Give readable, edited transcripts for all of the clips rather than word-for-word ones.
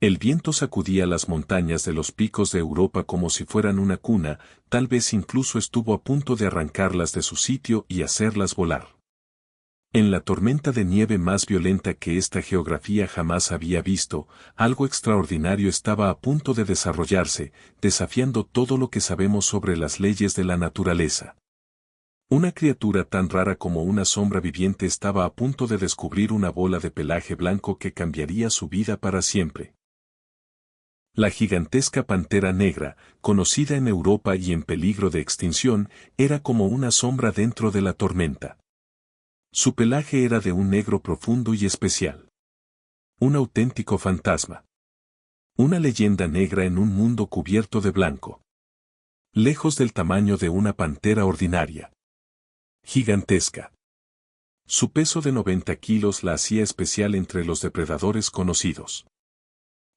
El viento sacudía las montañas de los picos de Europa como si fueran una cuna, tal vez incluso estuvo a punto de arrancarlas de su sitio y hacerlas volar. En la tormenta de nieve más violenta que esta geografía jamás había visto, algo extraordinario estaba a punto de desarrollarse, desafiando todo lo que sabemos sobre las leyes de la naturaleza. Una criatura tan rara como una sombra viviente estaba a punto de descubrir una bola de pelaje blanco que cambiaría su vida para siempre. La gigantesca pantera negra, conocida en Europa y en peligro de extinción, era como una sombra dentro de la tormenta. Su pelaje era de un negro profundo y especial. Un auténtico fantasma. Una leyenda negra en un mundo cubierto de blanco. Lejos del tamaño de una pantera ordinaria. Gigantesca. Su peso de 90 kilos la hacía especial entre los depredadores conocidos.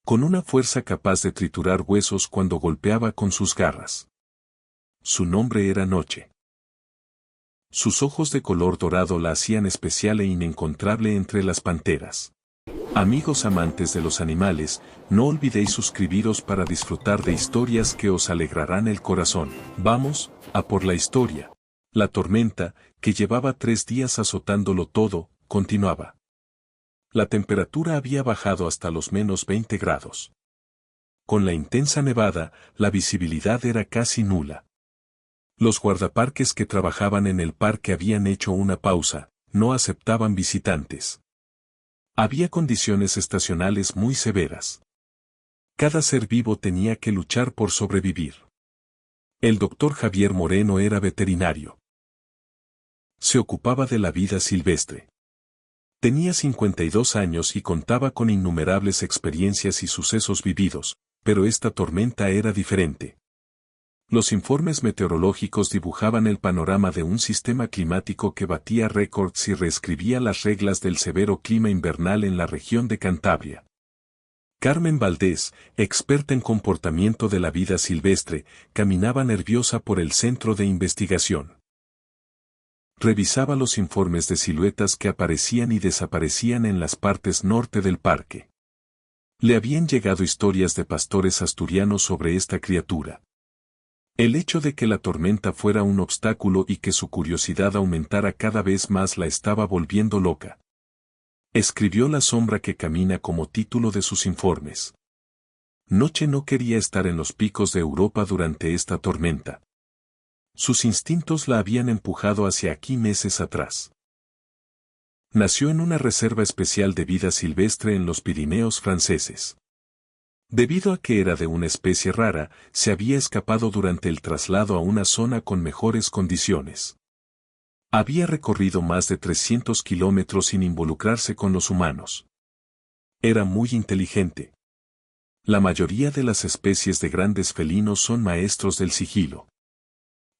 Con una fuerza capaz de triturar huesos cuando golpeaba con sus garras. Su nombre era Noche. Sus ojos de color dorado la hacían especial e inencontrable entre las panteras. Amigos amantes de los animales, no olvidéis suscribiros para disfrutar de historias que os alegrarán el corazón. Vamos, a por la historia. La tormenta, que llevaba 3 días azotándolo todo, continuaba. La temperatura había bajado hasta los menos 20 grados. Con la intensa nevada, la visibilidad era casi nula. Los guardaparques que trabajaban en el parque habían hecho una pausa, no aceptaban visitantes. Había condiciones estacionales muy severas. Cada ser vivo tenía que luchar por sobrevivir. El doctor Javier Moreno era veterinario. Se ocupaba de la vida silvestre. Tenía 52 años y contaba con innumerables experiencias y sucesos vividos, pero esta tormenta era diferente. Los informes meteorológicos dibujaban el panorama de un sistema climático que batía récords y reescribía las reglas del severo clima invernal en la región de Cantabria. Carmen Valdés, experta en comportamiento de la vida silvestre, caminaba nerviosa por el centro de investigación. Revisaba los informes de siluetas que aparecían y desaparecían en las partes norte del parque. Le habían llegado historias de pastores asturianos sobre esta criatura. El hecho de que la tormenta fuera un obstáculo y que su curiosidad aumentara cada vez más la estaba volviendo loca. Escribió La sombra que camina como título de sus informes. Noche no quería estar en los picos de Europa durante esta tormenta. Sus instintos la habían empujado hacia aquí meses atrás. Nació en una reserva especial de vida silvestre en los Pirineos franceses. Debido a que era de una especie rara, se había escapado durante el traslado a una zona con mejores condiciones. Había recorrido más de 300 kilómetros sin involucrarse con los humanos. Era muy inteligente. La mayoría de las especies de grandes felinos son maestros del sigilo.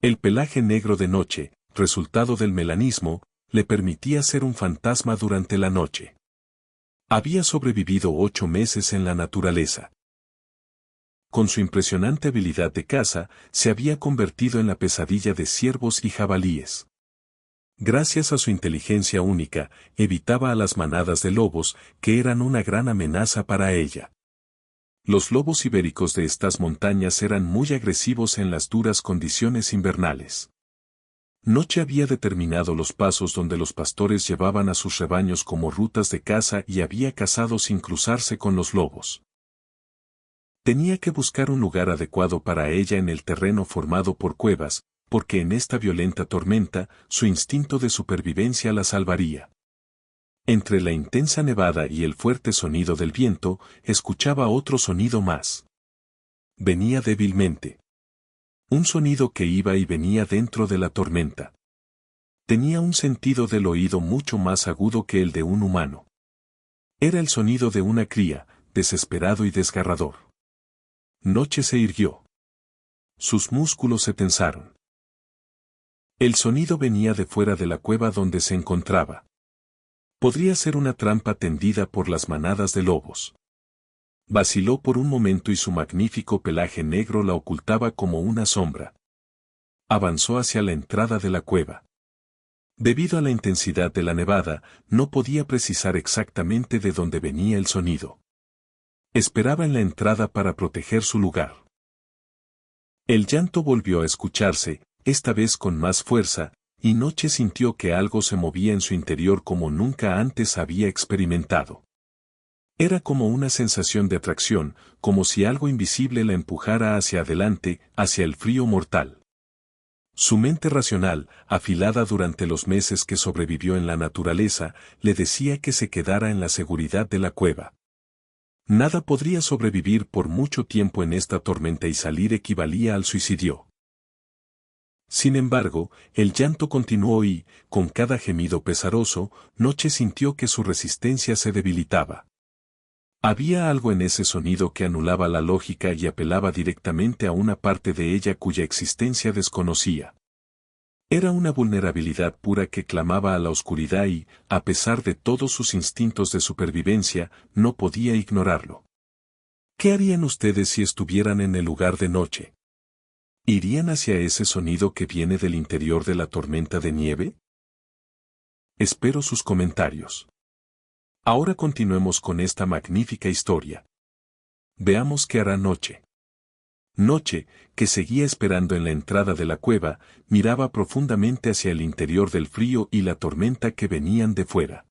El pelaje negro de Noche, resultado del melanismo, le permitía ser un fantasma durante la noche. Había sobrevivido 8 meses en la naturaleza. Con su impresionante habilidad de caza, se había convertido en la pesadilla de ciervos y jabalíes. Gracias a su inteligencia única, evitaba a las manadas de lobos, que eran una gran amenaza para ella. Los lobos ibéricos de estas montañas eran muy agresivos en las duras condiciones invernales. Noche había determinado los pasos donde los pastores llevaban a sus rebaños como rutas de caza y había cazado sin cruzarse con los lobos. Tenía que buscar un lugar adecuado para ella en el terreno formado por cuevas, porque en esta violenta tormenta, su instinto de supervivencia la salvaría. Entre la intensa nevada y el fuerte sonido del viento, escuchaba otro sonido más. Venía débilmente. Un sonido que iba y venía dentro de la tormenta. Tenía un sentido del oído mucho más agudo que el de un humano. Era el sonido de una cría, desesperado y desgarrador. Noche se irguió. Sus músculos se tensaron. El sonido venía de fuera de la cueva donde se encontraba. Podría ser una trampa tendida por las manadas de lobos. Vaciló por un momento y su magnífico pelaje negro la ocultaba como una sombra. Avanzó hacia la entrada de la cueva. Debido a la intensidad de la nevada, no podía precisar exactamente de dónde venía el sonido. Esperaba en la entrada para proteger su lugar. El llanto volvió a escucharse, esta vez con más fuerza, y Noche sintió que algo se movía en su interior como nunca antes había experimentado. Era como una sensación de atracción, como si algo invisible la empujara hacia adelante, hacia el frío mortal. Su mente racional, afilada durante los meses que sobrevivió en la naturaleza, le decía que se quedara en la seguridad de la cueva. Nada podría sobrevivir por mucho tiempo en esta tormenta y salir equivalía al suicidio. Sin embargo, el llanto continuó y, con cada gemido pesaroso, Noche sintió que su resistencia se debilitaba. Había algo en ese sonido que anulaba la lógica y apelaba directamente a una parte de ella cuya existencia desconocía. Era una vulnerabilidad pura que clamaba a la oscuridad y, a pesar de todos sus instintos de supervivencia, no podía ignorarlo. ¿Qué harían ustedes si estuvieran en el lugar de Noche? ¿Irían hacia ese sonido que viene del interior de la tormenta de nieve? Espero sus comentarios. Ahora continuemos con esta magnífica historia. Veamos qué hará Noche. Noche, que seguía esperando en la entrada de la cueva, miraba profundamente hacia el interior del frío y la tormenta que venían de fuera.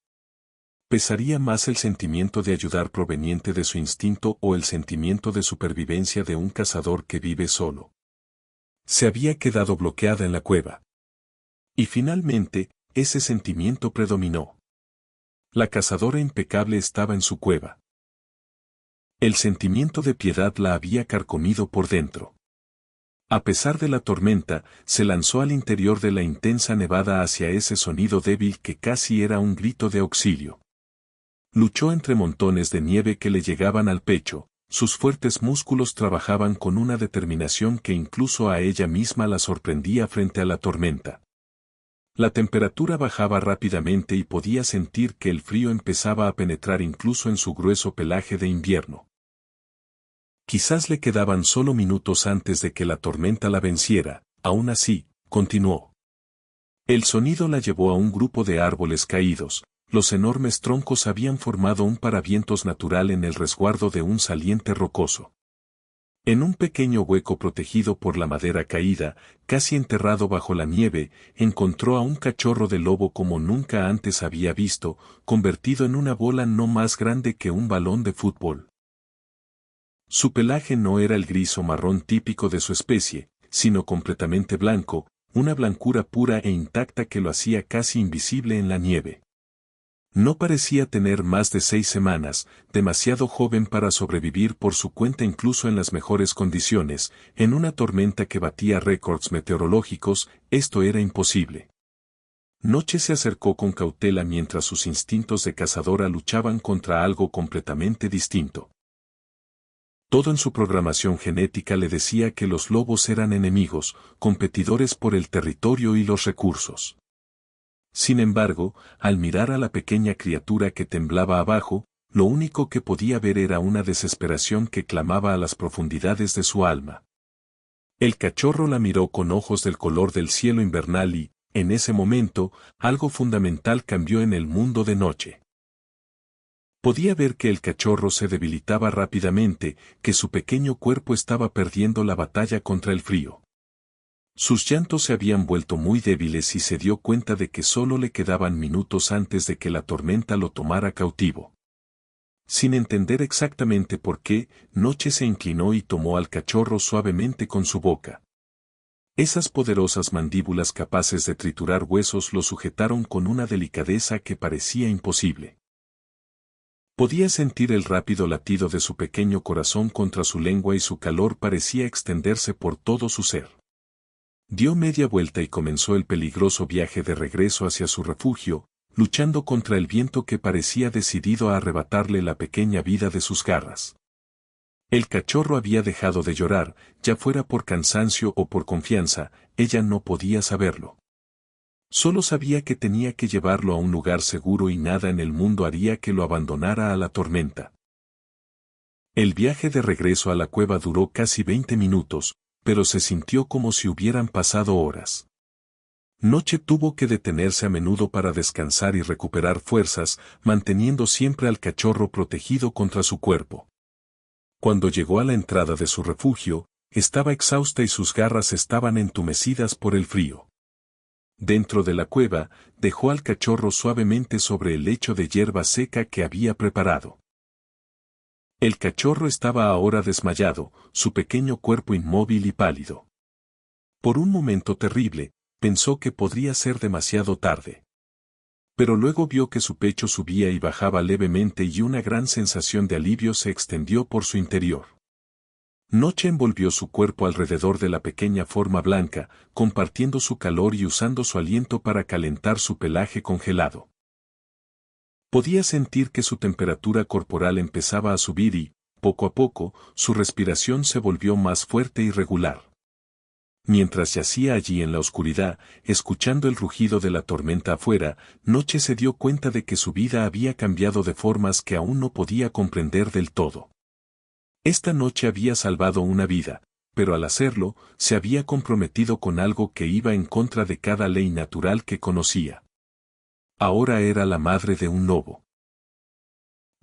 ¿Pesaría más el sentimiento de ayudar proveniente de su instinto o el sentimiento de supervivencia de un cazador que vive solo? Se había quedado bloqueada en la cueva. Y finalmente, ese sentimiento predominó. La cazadora impecable estaba en su cueva. El sentimiento de piedad la había carcomido por dentro. A pesar de la tormenta, se lanzó al interior de la intensa nevada hacia ese sonido débil que casi era un grito de auxilio. Luchó entre montones de nieve que le llegaban al pecho, sus fuertes músculos trabajaban con una determinación que incluso a ella misma la sorprendía frente a la tormenta. La temperatura bajaba rápidamente y podía sentir que el frío empezaba a penetrar incluso en su grueso pelaje de invierno. Quizás le quedaban solo minutos antes de que la tormenta la venciera, aún así, continuó. El sonido la llevó a un grupo de árboles caídos, los enormes troncos habían formado un paravientos natural en el resguardo de un saliente rocoso. En un pequeño hueco protegido por la madera caída, casi enterrado bajo la nieve, encontró a un cachorro de lobo como nunca antes había visto, convertido en una bola no más grande que un balón de fútbol. Su pelaje no era el gris o marrón típico de su especie, sino completamente blanco, una blancura pura e intacta que lo hacía casi invisible en la nieve. No parecía tener más de 6 semanas, demasiado joven para sobrevivir por su cuenta incluso en las mejores condiciones, en una tormenta que batía récords meteorológicos, esto era imposible. Noche se acercó con cautela mientras sus instintos de cazadora luchaban contra algo completamente distinto. Todo en su programación genética le decía que los lobos eran enemigos, competidores por el territorio y los recursos. Sin embargo, al mirar a la pequeña criatura que temblaba abajo, lo único que podía ver era una desesperación que clamaba a las profundidades de su alma. El cachorro la miró con ojos del color del cielo invernal y, en ese momento, algo fundamental cambió en el mundo de Noche. Podía ver que el cachorro se debilitaba rápidamente, que su pequeño cuerpo estaba perdiendo la batalla contra el frío. Sus llantos se habían vuelto muy débiles y se dio cuenta de que solo le quedaban minutos antes de que la tormenta lo tomara cautivo. Sin entender exactamente por qué, Noche se inclinó y tomó al cachorro suavemente con su boca. Esas poderosas mandíbulas capaces de triturar huesos lo sujetaron con una delicadeza que parecía imposible. Podía sentir el rápido latido de su pequeño corazón contra su lengua y su calor parecía extenderse por todo su ser. Dio media vuelta y comenzó el peligroso viaje de regreso hacia su refugio, luchando contra el viento que parecía decidido a arrebatarle la pequeña vida de sus garras. El cachorro había dejado de llorar, ya fuera por cansancio o por confianza, ella no podía saberlo. Solo sabía que tenía que llevarlo a un lugar seguro y nada en el mundo haría que lo abandonara a la tormenta. El viaje de regreso a la cueva duró casi 20 minutos, pero se sintió como si hubieran pasado horas. Noche tuvo que detenerse a menudo para descansar y recuperar fuerzas, manteniendo siempre al cachorro protegido contra su cuerpo. Cuando llegó a la entrada de su refugio, estaba exhausta y sus garras estaban entumecidas por el frío. Dentro de la cueva, dejó al cachorro suavemente sobre el lecho de hierba seca que había preparado. El cachorro estaba ahora desmayado, su pequeño cuerpo inmóvil y pálido. Por un momento terrible, pensó que podría ser demasiado tarde. Pero luego vio que su pecho subía y bajaba levemente y una gran sensación de alivio se extendió por su interior. Noche envolvió su cuerpo alrededor de la pequeña forma blanca, compartiendo su calor y usando su aliento para calentar su pelaje congelado. Podía sentir que su temperatura corporal empezaba a subir y, poco a poco, su respiración se volvió más fuerte y regular. Mientras yacía allí en la oscuridad, escuchando el rugido de la tormenta afuera, Noche se dio cuenta de que su vida había cambiado de formas que aún no podía comprender del todo. Esta noche había salvado una vida, pero al hacerlo, se había comprometido con algo que iba en contra de cada ley natural que conocía. Ahora era la madre de un lobo.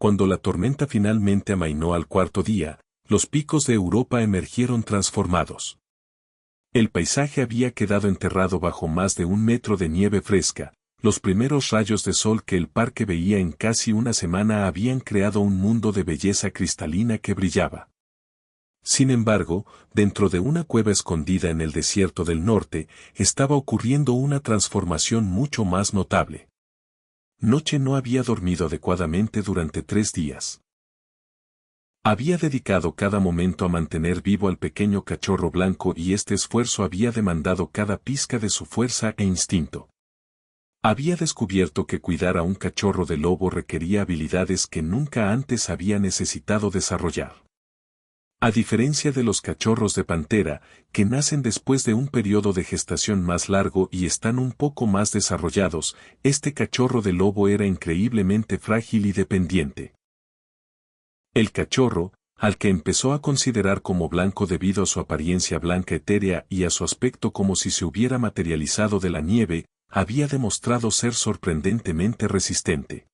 Cuando la tormenta finalmente amainó al cuarto día, los picos de Europa emergieron transformados. El paisaje había quedado enterrado bajo más de 1 metro de nieve fresca. Los primeros rayos de sol que el parque veía en casi una semana habían creado un mundo de belleza cristalina que brillaba. Sin embargo, dentro de una cueva escondida en el desierto del norte, estaba ocurriendo una transformación mucho más notable. Noche no había dormido adecuadamente durante 3 días. Había dedicado cada momento a mantener vivo al pequeño cachorro blanco y este esfuerzo había demandado cada pizca de su fuerza e instinto. Había descubierto que cuidar a un cachorro de lobo requería habilidades que nunca antes había necesitado desarrollar. A diferencia de los cachorros de pantera, que nacen después de un periodo de gestación más largo y están un poco más desarrollados, este cachorro de lobo era increíblemente frágil y dependiente. El cachorro, al que empezó a considerar como blanco debido a su apariencia blanca etérea y a su aspecto como si se hubiera materializado de la nieve, había demostrado ser sorprendentemente resistente.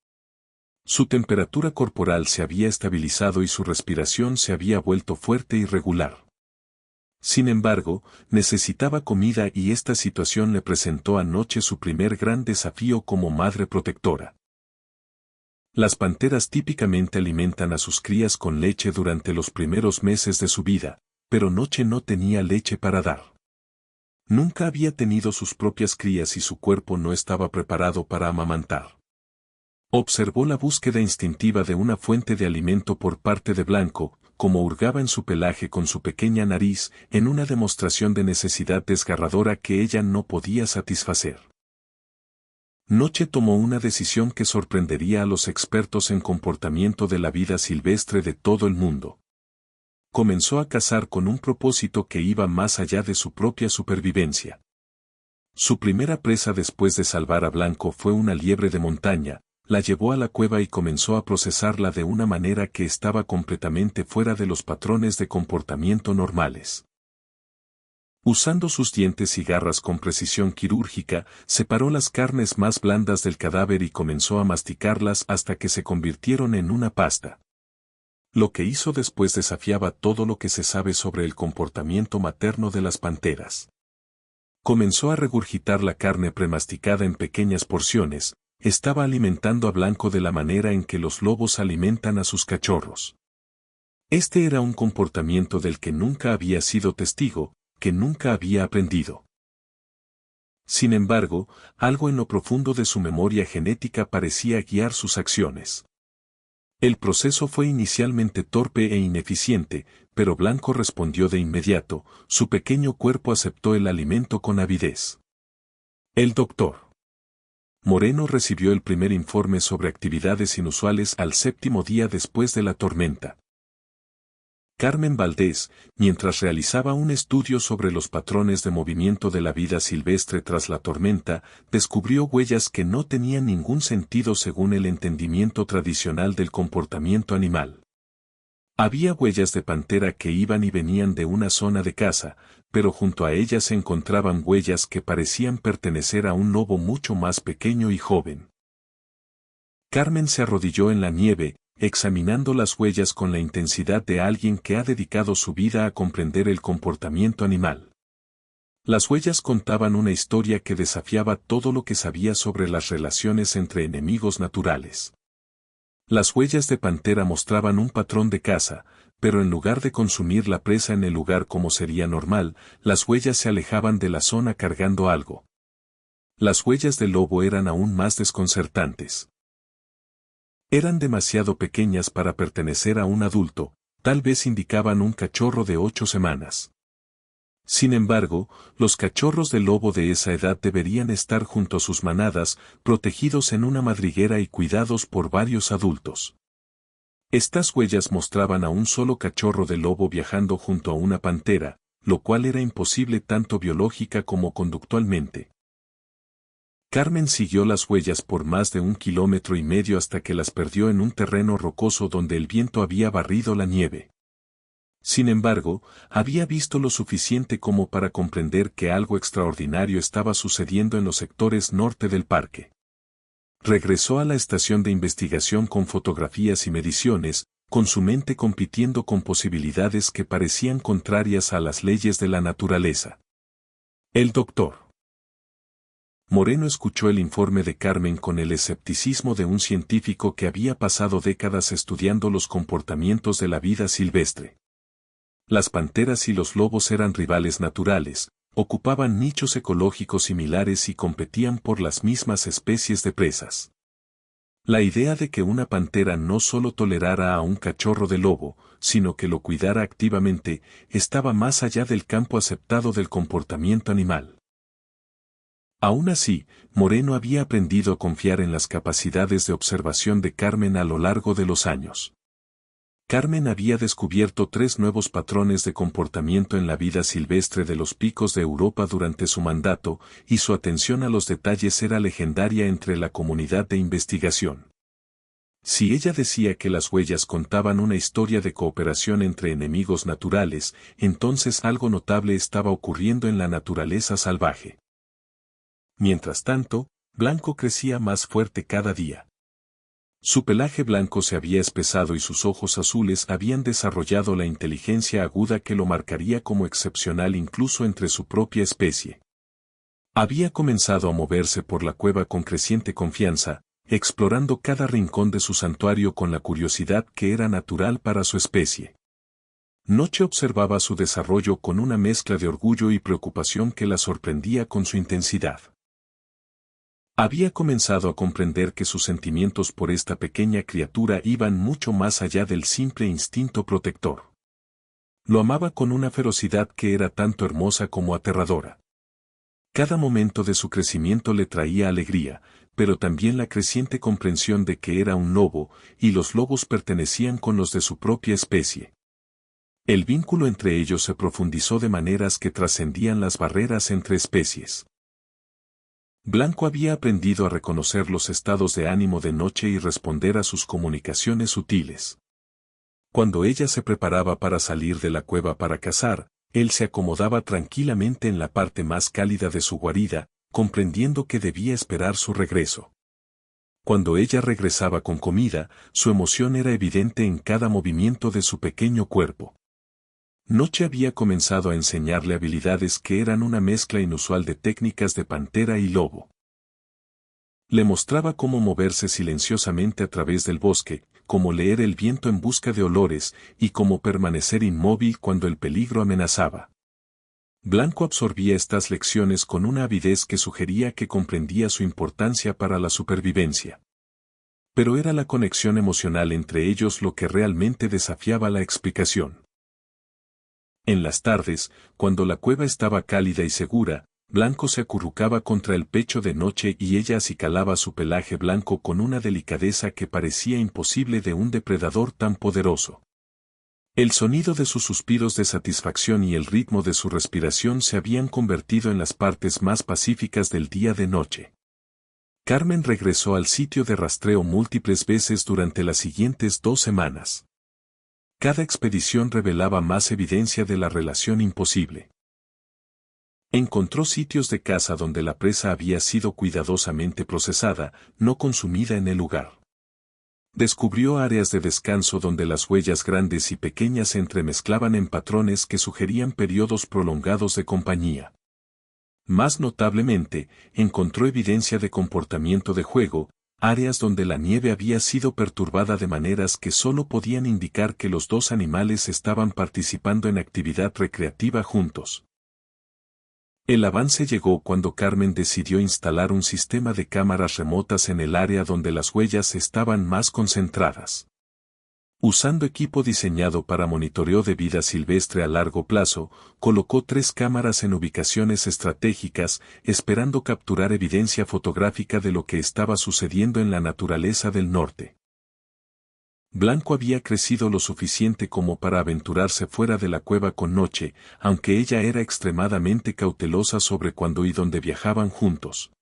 Su temperatura corporal se había estabilizado y su respiración se había vuelto fuerte y regular. Sin embargo, necesitaba comida y esta situación le presentó anoche su primer gran desafío como madre protectora. Las panteras típicamente alimentan a sus crías con leche durante los primeros meses de su vida, pero Noche no tenía leche para dar. Nunca había tenido sus propias crías y su cuerpo no estaba preparado para amamantar. Observó la búsqueda instintiva de una fuente de alimento por parte de Blanco, como hurgaba en su pelaje con su pequeña nariz, en una demostración de necesidad desgarradora que ella no podía satisfacer. Noche tomó una decisión que sorprendería a los expertos en comportamiento de la vida silvestre de todo el mundo. Comenzó a cazar con un propósito que iba más allá de su propia supervivencia. Su primera presa después de salvar a Blanco fue una liebre de montaña, la llevó a la cueva y comenzó a procesarla de una manera que estaba completamente fuera de los patrones de comportamiento normales. Usando sus dientes y garras con precisión quirúrgica, separó las carnes más blandas del cadáver y comenzó a masticarlas hasta que se convirtieron en una pasta. Lo que hizo después desafiaba todo lo que se sabe sobre el comportamiento materno de las panteras. Comenzó a regurgitar la carne premasticada en pequeñas porciones, estaba alimentando a Blanco de la manera en que los lobos alimentan a sus cachorros. Este era un comportamiento del que nunca había sido testigo, que nunca había aprendido. Sin embargo, algo en lo profundo de su memoria genética parecía guiar sus acciones. El proceso fue inicialmente torpe e ineficiente, pero Blanco respondió de inmediato, su pequeño cuerpo aceptó el alimento con avidez. El doctor Moreno recibió el primer informe sobre actividades inusuales al 7º día después de la tormenta. Carmen Valdés, mientras realizaba un estudio sobre los patrones de movimiento de la vida silvestre tras la tormenta, descubrió huellas que no tenían ningún sentido según el entendimiento tradicional del comportamiento animal. Había huellas de pantera que iban y venían de una zona de caza, pero junto a ellas se encontraban huellas que parecían pertenecer a un lobo mucho más pequeño y joven. Carmen se arrodilló en la nieve, examinando las huellas con la intensidad de alguien que ha dedicado su vida a comprender el comportamiento animal. Las huellas contaban una historia que desafiaba todo lo que sabía sobre las relaciones entre enemigos naturales. Las huellas de pantera mostraban un patrón de caza, pero en lugar de consumir la presa en el lugar como sería normal, las huellas se alejaban de la zona cargando algo. Las huellas del lobo eran aún más desconcertantes. Eran demasiado pequeñas para pertenecer a un adulto, tal vez indicaban un cachorro de 8 semanas. Sin embargo, los cachorros de lobo de esa edad deberían estar junto a sus manadas, protegidos en una madriguera y cuidados por varios adultos. Estas huellas mostraban a un solo cachorro de lobo viajando junto a una pantera, lo cual era imposible tanto biológica como conductualmente. Carmen siguió las huellas por más de 1,5 kilómetros hasta que las perdió en un terreno rocoso donde el viento había barrido la nieve. Sin embargo, había visto lo suficiente como para comprender que algo extraordinario estaba sucediendo en los sectores norte del parque. Regresó a la estación de investigación con fotografías y mediciones, con su mente compitiendo con posibilidades que parecían contrarias a las leyes de la naturaleza. El doctor Moreno escuchó el informe de Carmen con el escepticismo de un científico que había pasado décadas estudiando los comportamientos de la vida silvestre. Las panteras y los lobos eran rivales naturales, ocupaban nichos ecológicos similares y competían por las mismas especies de presas. La idea de que una pantera no solo tolerara a un cachorro de lobo, sino que lo cuidara activamente, estaba más allá del campo aceptado del comportamiento animal. Aún así, Moreno había aprendido a confiar en las capacidades de observación de Carmen a lo largo de los años. Carmen había descubierto 3 nuevos patrones de comportamiento en la vida silvestre de los picos de Europa durante su mandato, y su atención a los detalles era legendaria entre la comunidad de investigación. Si ella decía que las huellas contaban una historia de cooperación entre enemigos naturales, entonces algo notable estaba ocurriendo en la naturaleza salvaje. Mientras tanto, Blanco crecía más fuerte cada día. Su pelaje blanco se había espesado y sus ojos azules habían desarrollado la inteligencia aguda que lo marcaría como excepcional incluso entre su propia especie. Había comenzado a moverse por la cueva con creciente confianza, explorando cada rincón de su santuario con la curiosidad que era natural para su especie. Noche observaba su desarrollo con una mezcla de orgullo y preocupación que la sorprendía con su intensidad. Había comenzado a comprender que sus sentimientos por esta pequeña criatura iban mucho más allá del simple instinto protector. Lo amaba con una ferocidad que era tanto hermosa como aterradora. Cada momento de su crecimiento le traía alegría, pero también la creciente comprensión de que era un lobo, y los lobos pertenecían con los de su propia especie. El vínculo entre ellos se profundizó de maneras que trascendían las barreras entre especies. Blanco había aprendido a reconocer los estados de ánimo de Noche y responder a sus comunicaciones sutiles. Cuando ella se preparaba para salir de la cueva para cazar, él se acomodaba tranquilamente en la parte más cálida de su guarida, comprendiendo que debía esperar su regreso. Cuando ella regresaba con comida, su emoción era evidente en cada movimiento de su pequeño cuerpo. Noche había comenzado a enseñarle habilidades que eran una mezcla inusual de técnicas de pantera y lobo. Le mostraba cómo moverse silenciosamente a través del bosque, cómo leer el viento en busca de olores, y cómo permanecer inmóvil cuando el peligro amenazaba. Blanco absorbía estas lecciones con una avidez que sugería que comprendía su importancia para la supervivencia. Pero era la conexión emocional entre ellos lo que realmente desafiaba la explicación. En las tardes, cuando la cueva estaba cálida y segura, Blanco se acurrucaba contra el pecho de Noche y ella acicalaba su pelaje blanco con una delicadeza que parecía imposible de un depredador tan poderoso. El sonido de sus suspiros de satisfacción y el ritmo de su respiración se habían convertido en las partes más pacíficas del día de Noche. Carmen regresó al sitio de rastreo múltiples veces durante las siguientes 2 semanas. Cada expedición revelaba más evidencia de la relación imposible. Encontró sitios de caza donde la presa había sido cuidadosamente procesada, no consumida en el lugar. Descubrió áreas de descanso donde las huellas grandes y pequeñas se entremezclaban en patrones que sugerían periodos prolongados de compañía. Más notablemente, encontró evidencia de comportamiento de juego, áreas donde la nieve había sido perturbada de maneras que solo podían indicar que los dos animales estaban participando en actividad recreativa juntos. El avance llegó cuando Carmen decidió instalar un sistema de cámaras remotas en el área donde las huellas estaban más concentradas. Usando equipo diseñado para monitoreo de vida silvestre a largo plazo, colocó 3 cámaras en ubicaciones estratégicas, esperando capturar evidencia fotográfica de lo que estaba sucediendo en la naturaleza del norte. Blanco había crecido lo suficiente como para aventurarse fuera de la cueva con Noche, aunque ella era extremadamente cautelosa sobre cuándo y dónde viajaban juntos.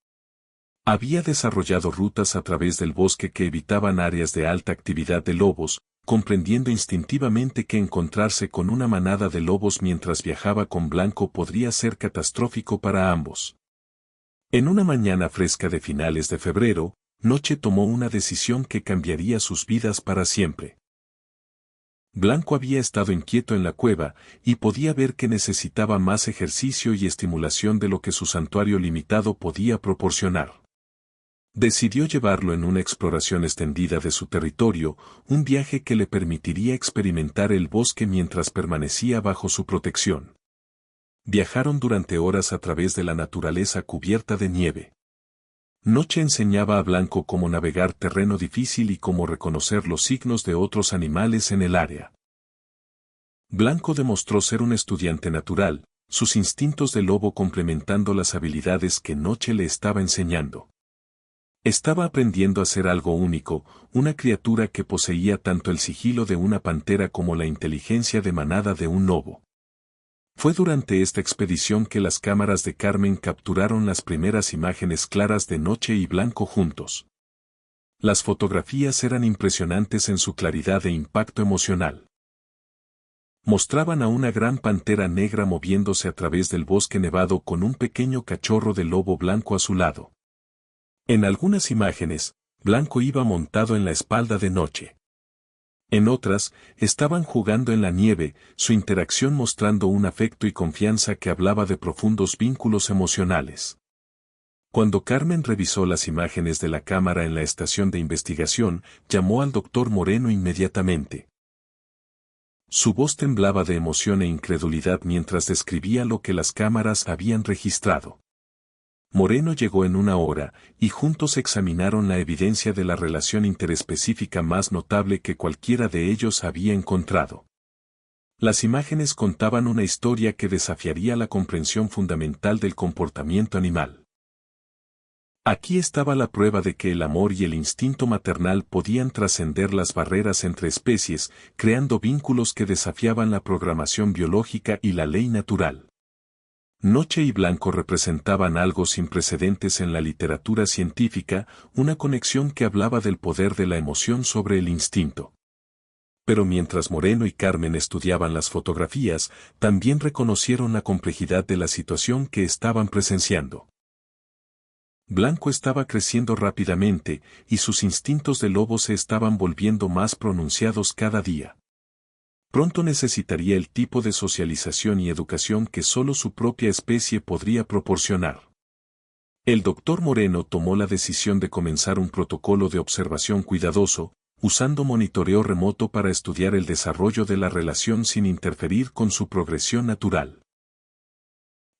Había desarrollado rutas a través del bosque que evitaban áreas de alta actividad de lobos, comprendiendo instintivamente que encontrarse con una manada de lobos mientras viajaba con Blanco podría ser catastrófico para ambos. En una mañana fresca de finales de febrero, Noche tomó una decisión que cambiaría sus vidas para siempre. Blanco había estado inquieto en la cueva, y podía ver que necesitaba más ejercicio y estimulación de lo que su santuario limitado podía proporcionar. Decidió llevarlo en una exploración extendida de su territorio, un viaje que le permitiría experimentar el bosque mientras permanecía bajo su protección. Viajaron durante horas a través de la naturaleza cubierta de nieve. Noche enseñaba a Blanco cómo navegar terreno difícil y cómo reconocer los signos de otros animales en el área. Blanco demostró ser un estudiante natural, sus instintos de lobo complementando las habilidades que Noche le estaba enseñando. Estaba aprendiendo a ser algo único, una criatura que poseía tanto el sigilo de una pantera como la inteligencia de manada de un lobo. Fue durante esta expedición que las cámaras de Carmen capturaron las primeras imágenes claras de Noche y Blanco juntos. Las fotografías eran impresionantes en su claridad e impacto emocional. Mostraban a una gran pantera negra moviéndose a través del bosque nevado con un pequeño cachorro de lobo blanco a su lado. En algunas imágenes, Blanco iba montado en la espalda de Noche. En otras, estaban jugando en la nieve, su interacción mostrando un afecto y confianza que hablaba de profundos vínculos emocionales. Cuando Carmen revisó las imágenes de la cámara en la estación de investigación, llamó al doctor Moreno inmediatamente. Su voz temblaba de emoción e incredulidad mientras describía lo que las cámaras habían registrado. Moreno llegó en una hora, y juntos examinaron la evidencia de la relación interespecífica más notable que cualquiera de ellos había encontrado. Las imágenes contaban una historia que desafiaría la comprensión fundamental del comportamiento animal. Aquí estaba la prueba de que el amor y el instinto maternal podían trascender las barreras entre especies, creando vínculos que desafiaban la programación biológica y la ley natural. Noche y Blanco representaban algo sin precedentes en la literatura científica, una conexión que hablaba del poder de la emoción sobre el instinto. Pero mientras Moreno y Carmen estudiaban las fotografías, también reconocieron la complejidad de la situación que estaban presenciando. Blanco estaba creciendo rápidamente, y sus instintos de lobo se estaban volviendo más pronunciados cada día. Pronto necesitaría el tipo de socialización y educación que solo su propia especie podría proporcionar. El doctor Moreno tomó la decisión de comenzar un protocolo de observación cuidadoso, usando monitoreo remoto para estudiar el desarrollo de la relación sin interferir con su progresión natural.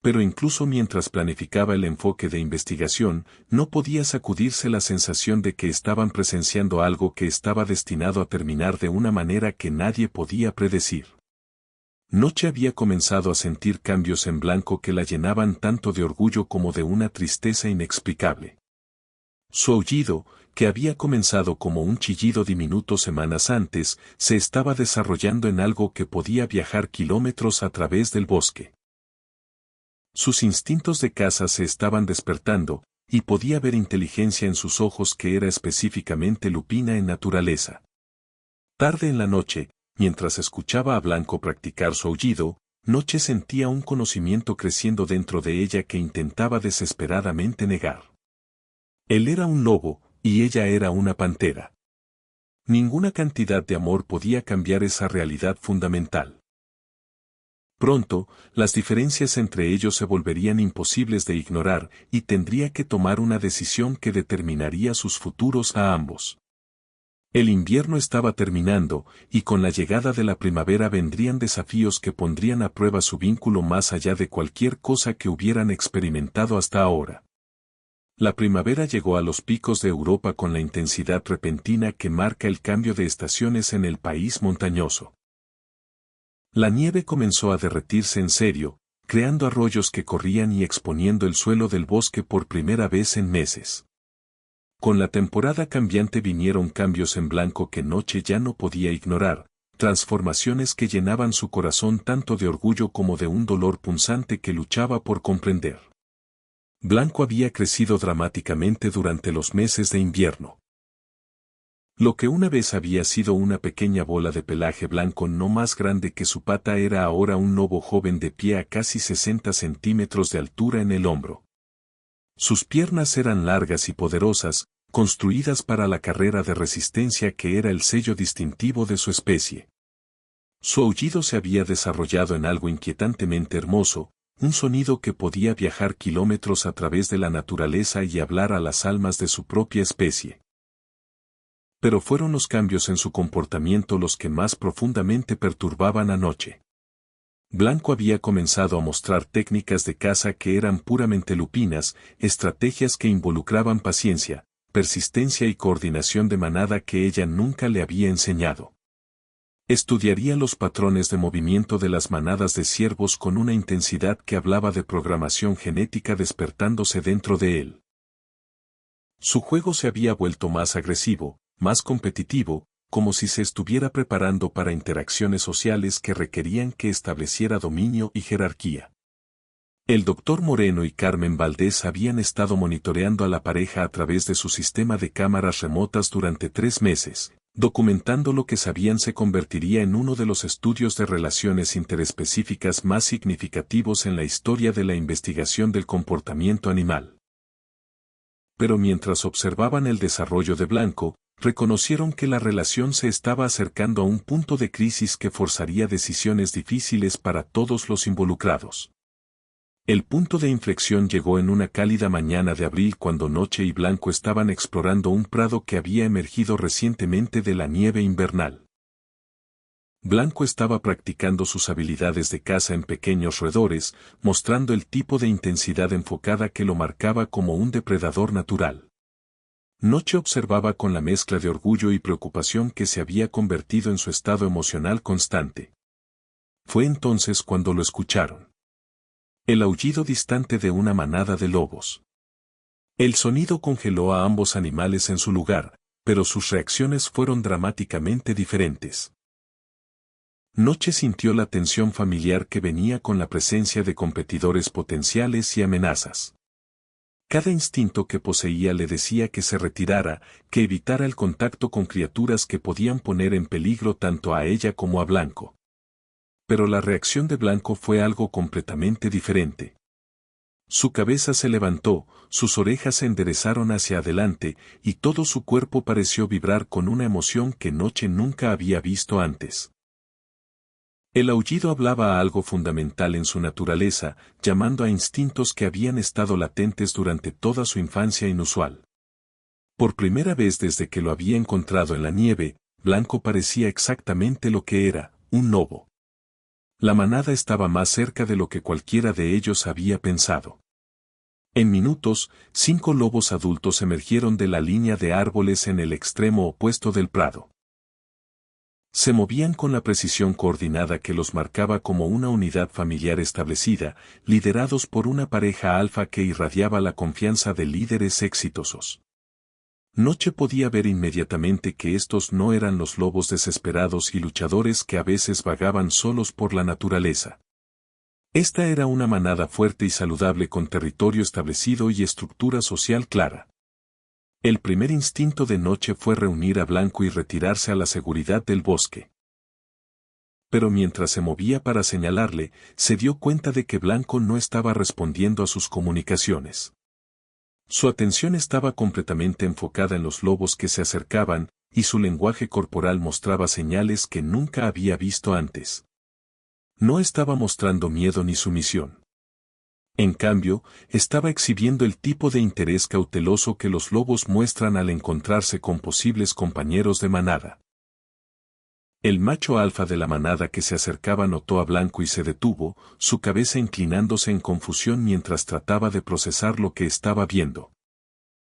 Pero incluso mientras planificaba el enfoque de investigación, no podía sacudirse la sensación de que estaban presenciando algo que estaba destinado a terminar de una manera que nadie podía predecir. Noche había comenzado a sentir cambios en Blanco que la llenaban tanto de orgullo como de una tristeza inexplicable. Su aullido, que había comenzado como un chillido diminuto semanas antes, se estaba desarrollando en algo que podía viajar kilómetros a través del bosque. Sus instintos de caza se estaban despertando, y podía ver inteligencia en sus ojos que era específicamente lupina en naturaleza. Tarde en la noche, mientras escuchaba a Blanco practicar su aullido, Noche sentía un conocimiento creciendo dentro de ella que intentaba desesperadamente negar. Él era un lobo, y ella era una pantera. Ninguna cantidad de amor podía cambiar esa realidad fundamental. Pronto, las diferencias entre ellos se volverían imposibles de ignorar y tendría que tomar una decisión que determinaría sus futuros a ambos. El invierno estaba terminando, y con la llegada de la primavera vendrían desafíos que pondrían a prueba su vínculo más allá de cualquier cosa que hubieran experimentado hasta ahora. La primavera llegó a los picos de Europa con la intensidad repentina que marca el cambio de estaciones en el país montañoso. La nieve comenzó a derretirse en serio, creando arroyos que corrían y exponiendo el suelo del bosque por primera vez en meses. Con la temporada cambiante vinieron cambios en Blanco que Noche ya no podía ignorar, transformaciones que llenaban su corazón tanto de orgullo como de un dolor punzante que luchaba por comprender. Blanco había crecido dramáticamente durante los meses de invierno. Lo que una vez había sido una pequeña bola de pelaje blanco no más grande que su pata era ahora un lobo joven de pie a casi 60 centímetros de altura en el hombro. Sus piernas eran largas y poderosas, construidas para la carrera de resistencia que era el sello distintivo de su especie. Su aullido se había desarrollado en algo inquietantemente hermoso, un sonido que podía viajar kilómetros a través de la naturaleza y hablar a las almas de su propia especie. Pero fueron los cambios en su comportamiento los que más profundamente perturbaban a Noche. Blanco había comenzado a mostrar técnicas de caza que eran puramente lupinas, estrategias que involucraban paciencia, persistencia y coordinación de manada que ella nunca le había enseñado. Estudiaría los patrones de movimiento de las manadas de ciervos con una intensidad que hablaba de programación genética despertándose dentro de él. Su juego se había vuelto más agresivo, más competitivo, como si se estuviera preparando para interacciones sociales que requerían que estableciera dominio y jerarquía. El doctor Moreno y Carmen Valdés habían estado monitoreando a la pareja a través de su sistema de cámaras remotas durante 3 meses, documentando lo que sabían se convertiría en uno de los estudios de relaciones interespecíficas más significativos en la historia de la investigación del comportamiento animal. Pero mientras observaban el desarrollo de Blanco, reconocieron que la relación se estaba acercando a un punto de crisis que forzaría decisiones difíciles para todos los involucrados. El punto de inflexión llegó en una cálida mañana de abril cuando Noche y Blanco estaban explorando un prado que había emergido recientemente de la nieve invernal. Blanco estaba practicando sus habilidades de caza en pequeños roedores, mostrando el tipo de intensidad enfocada que lo marcaba como un depredador natural. Noche observaba con la mezcla de orgullo y preocupación que se había convertido en su estado emocional constante. Fue entonces cuando lo escucharon. El aullido distante de una manada de lobos. El sonido congeló a ambos animales en su lugar, pero sus reacciones fueron dramáticamente diferentes. Noche sintió la tensión familiar que venía con la presencia de competidores potenciales y amenazas. Cada instinto que poseía le decía que se retirara, que evitara el contacto con criaturas que podían poner en peligro tanto a ella como a Blanco. Pero la reacción de Blanco fue algo completamente diferente. Su cabeza se levantó, sus orejas se enderezaron hacia adelante, y todo su cuerpo pareció vibrar con una emoción que Noche nunca había visto antes. El aullido hablaba a algo fundamental en su naturaleza, llamando a instintos que habían estado latentes durante toda su infancia inusual. Por primera vez desde que lo había encontrado en la nieve, Blanco parecía exactamente lo que era, un lobo. La manada estaba más cerca de lo que cualquiera de ellos había pensado. En minutos, 5 lobos adultos emergieron de la línea de árboles en el extremo opuesto del prado. Se movían con la precisión coordinada que los marcaba como una unidad familiar establecida, liderados por una pareja alfa que irradiaba la confianza de líderes exitosos. Noche podía ver inmediatamente que estos no eran los lobos desesperados y luchadores que a veces vagaban solos por la naturaleza. Esta era una manada fuerte y saludable con territorio establecido y estructura social clara. El primer instinto de Noche fue reunir a Blanco y retirarse a la seguridad del bosque. Pero mientras se movía para señalarle, se dio cuenta de que Blanco no estaba respondiendo a sus comunicaciones. Su atención estaba completamente enfocada en los lobos que se acercaban, y su lenguaje corporal mostraba señales que nunca había visto antes. No estaba mostrando miedo ni sumisión. En cambio, estaba exhibiendo el tipo de interés cauteloso que los lobos muestran al encontrarse con posibles compañeros de manada. El macho alfa de la manada que se acercaba notó a Blanco y se detuvo, su cabeza inclinándose en confusión mientras trataba de procesar lo que estaba viendo.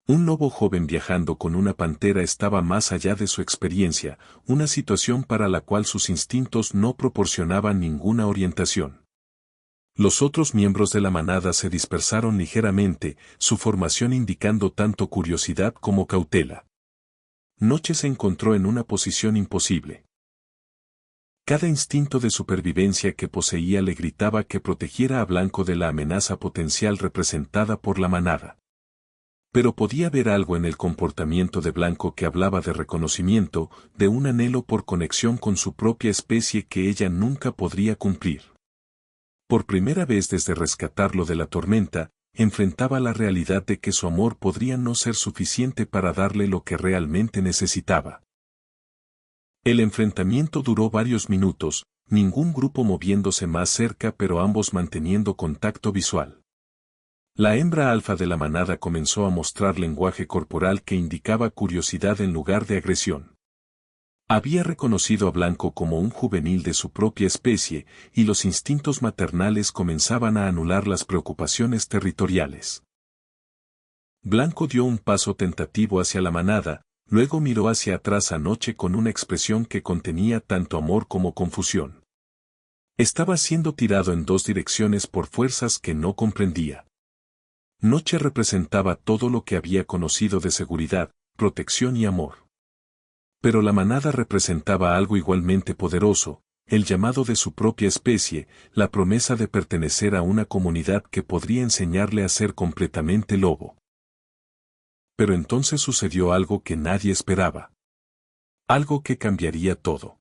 Un lobo joven viajando con una pantera estaba más allá de su experiencia, una situación para la cual sus instintos no proporcionaban ninguna orientación. Los otros miembros de la manada se dispersaron ligeramente, su formación indicando tanto curiosidad como cautela. Noche se encontró en una posición imposible. Cada instinto de supervivencia que poseía le gritaba que protegiera a Blanco de la amenaza potencial representada por la manada. Pero podía ver algo en el comportamiento de Blanco que hablaba de reconocimiento, de un anhelo por conexión con su propia especie que ella nunca podría cumplir. Por primera vez desde rescatarlo de la tormenta, enfrentaba la realidad de que su amor podría no ser suficiente para darle lo que realmente necesitaba. El enfrentamiento duró varios minutos, ningún grupo moviéndose más cerca pero ambos manteniendo contacto visual. La hembra alfa de la manada comenzó a mostrar lenguaje corporal que indicaba curiosidad en lugar de agresión. Había reconocido a Blanco como un juvenil de su propia especie, y los instintos maternales comenzaban a anular las preocupaciones territoriales. Blanco dio un paso tentativo hacia la manada, luego miró hacia atrás a Noche con una expresión que contenía tanto amor como confusión. Estaba siendo tirado en dos direcciones por fuerzas que no comprendía. Noche representaba todo lo que había conocido de seguridad, protección y amor. Pero la manada representaba algo igualmente poderoso, el llamado de su propia especie, la promesa de pertenecer a una comunidad que podría enseñarle a ser completamente lobo. Pero entonces sucedió algo que nadie esperaba. Algo que cambiaría todo.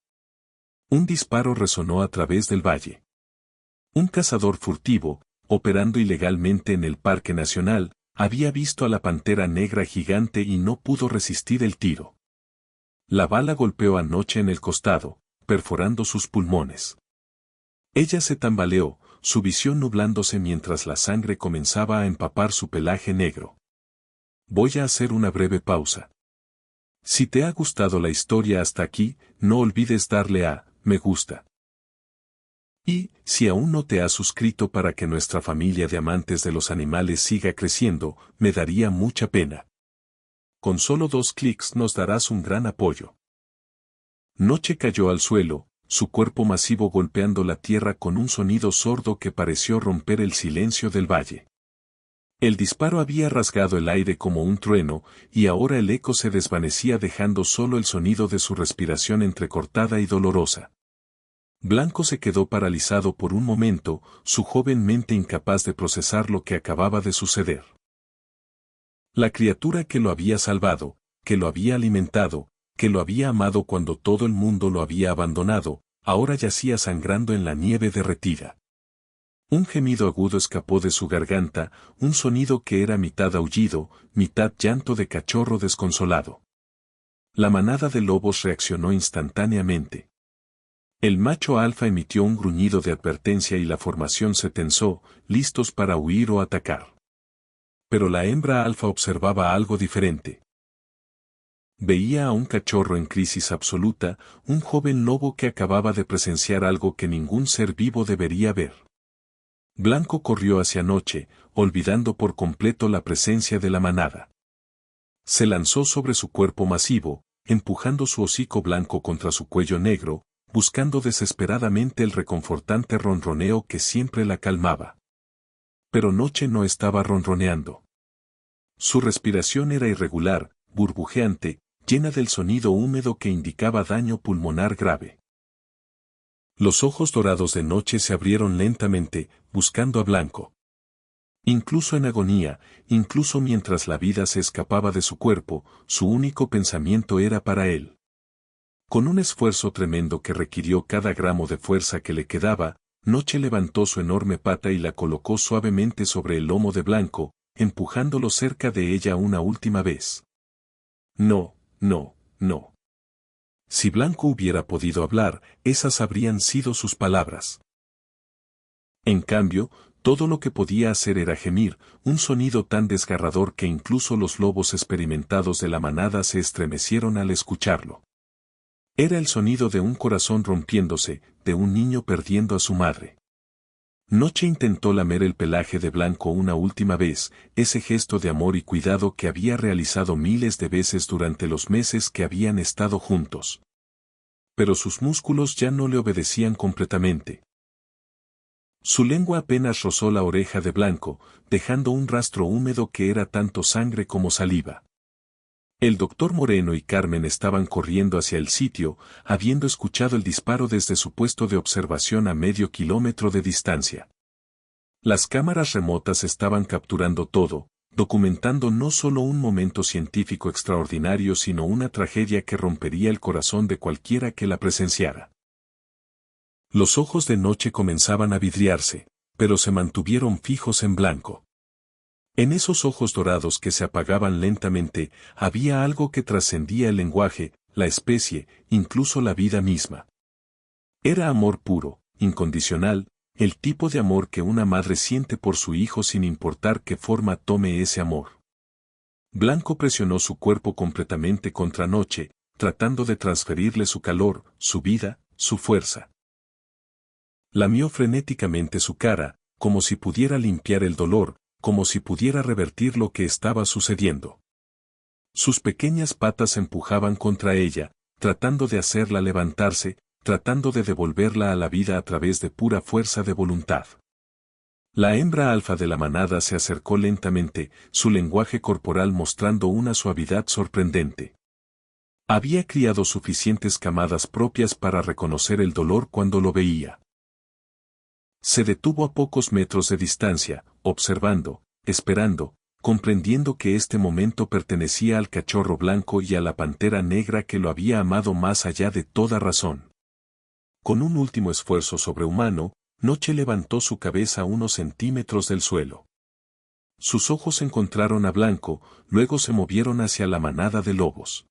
Un disparo resonó a través del valle. Un cazador furtivo, operando ilegalmente en el Parque Nacional, había visto a la pantera negra gigante y no pudo resistir el tiro. La bala golpeó a Noche en el costado, perforando sus pulmones. Ella se tambaleó, su visión nublándose mientras la sangre comenzaba a empapar su pelaje negro. Voy a hacer una breve pausa. Si te ha gustado la historia hasta aquí, no olvides darle a me gusta. Y, si aún no te has suscrito para que nuestra familia de amantes de los animales siga creciendo, me daría mucha pena. Con solo 2 clics nos darás un gran apoyo. Noche cayó al suelo, su cuerpo masivo golpeando la tierra con un sonido sordo que pareció romper el silencio del valle. El disparo había rasgado el aire como un trueno, y ahora el eco se desvanecía dejando solo el sonido de su respiración entrecortada y dolorosa. Blanco se quedó paralizado por un momento, su joven mente incapaz de procesar lo que acababa de suceder. La criatura que lo había salvado, que lo había alimentado, que lo había amado cuando todo el mundo lo había abandonado, ahora yacía sangrando en la nieve derretida. Un gemido agudo escapó de su garganta, un sonido que era mitad aullido, mitad llanto de cachorro desconsolado. La manada de lobos reaccionó instantáneamente. El macho alfa emitió un gruñido de advertencia y la formación se tensó, listos para huir o atacar. Pero la hembra alfa observaba algo diferente. Veía a un cachorro en crisis absoluta, un joven lobo que acababa de presenciar algo que ningún ser vivo debería ver. Blanco corrió hacia Noche, olvidando por completo la presencia de la manada. Se lanzó sobre su cuerpo masivo, empujando su hocico blanco contra su cuello negro, buscando desesperadamente el reconfortante ronroneo que siempre la calmaba. Pero Noche no estaba ronroneando. Su respiración era irregular, burbujeante, llena del sonido húmedo que indicaba daño pulmonar grave. Los ojos dorados de Noche se abrieron lentamente, buscando a Blanco. Incluso en agonía, incluso mientras la vida se escapaba de su cuerpo, su único pensamiento era para él. Con un esfuerzo tremendo que requirió cada gramo de fuerza que le quedaba, Noche levantó su enorme pata y la colocó suavemente sobre el lomo de Blanco, empujándolo cerca de ella una última vez. No, no, no. Si Blanco hubiera podido hablar, esas habrían sido sus palabras. En cambio, todo lo que podía hacer era gemir, un sonido tan desgarrador que incluso los lobos experimentados de la manada se estremecieron al escucharlo. Era el sonido de un corazón rompiéndose, de un niño perdiendo a su madre. Noche intentó lamer el pelaje de Blanco una última vez, ese gesto de amor y cuidado que había realizado miles de veces durante los meses que habían estado juntos. Pero sus músculos ya no le obedecían completamente. Su lengua apenas rozó la oreja de Blanco, dejando un rastro húmedo que era tanto sangre como saliva. El doctor Moreno y Carmen estaban corriendo hacia el sitio, habiendo escuchado el disparo desde su puesto de observación a medio kilómetro de distancia. Las cámaras remotas estaban capturando todo, documentando no solo un momento científico extraordinario sino una tragedia que rompería el corazón de cualquiera que la presenciara. Los ojos de Noche comenzaban a vidriarse, pero se mantuvieron fijos en Blanco. En esos ojos dorados que se apagaban lentamente, había algo que trascendía el lenguaje, la especie, incluso la vida misma. Era amor puro, incondicional, el tipo de amor que una madre siente por su hijo sin importar qué forma tome ese amor. Blanco presionó su cuerpo completamente contra Noche, tratando de transferirle su calor, su vida, su fuerza. Lamió frenéticamente su cara, como si pudiera limpiar el dolor, como si pudiera revertir lo que estaba sucediendo. Sus pequeñas patas empujaban contra ella, tratando de hacerla levantarse, tratando de devolverla a la vida a través de pura fuerza de voluntad. La hembra alfa de la manada se acercó lentamente, su lenguaje corporal mostrando una suavidad sorprendente. Había criado suficientes camadas propias para reconocer el dolor cuando lo veía. Se detuvo a pocos metros de distancia, observando, esperando, comprendiendo que este momento pertenecía al cachorro blanco y a la pantera negra que lo había amado más allá de toda razón. Con un último esfuerzo sobrehumano, Noche levantó su cabeza a unos centímetros del suelo. Sus ojos encontraron a Blanco, luego se movieron hacia la manada de lobos.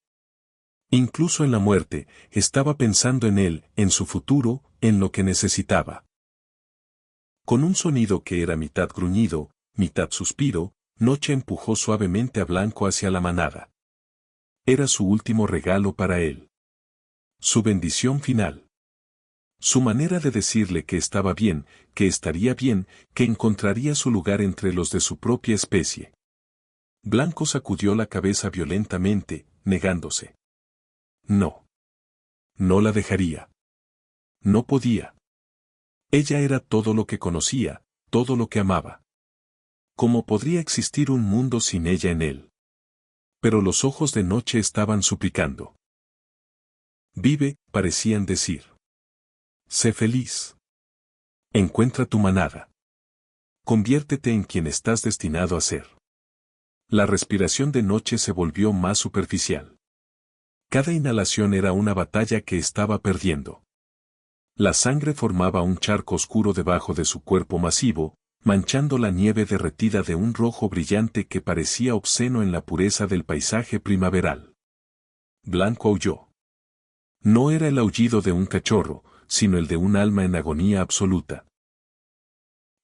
Incluso en la muerte, estaba pensando en él, en su futuro, en lo que necesitaba. Con un sonido que era mitad gruñido, mitad suspiro, Noche empujó suavemente a Blanco hacia la manada. Era su último regalo para él. Su bendición final. Su manera de decirle que estaba bien, que estaría bien, que encontraría su lugar entre los de su propia especie. Blanco sacudió la cabeza violentamente, negándose. No. No la dejaría. No podía. Ella era todo lo que conocía, todo lo que amaba. ¿Cómo podría existir un mundo sin ella en él? Pero los ojos de Noche estaban suplicando. Vive, parecían decir. Sé feliz. Encuentra tu manada. Conviértete en quien estás destinado a ser. La respiración de Noche se volvió más superficial. Cada inhalación era una batalla que estaba perdiendo. La sangre formaba un charco oscuro debajo de su cuerpo masivo, manchando la nieve derretida de un rojo brillante que parecía obsceno en la pureza del paisaje primaveral. Blanco aulló. No era el aullido de un cachorro, sino el de un alma en agonía absoluta.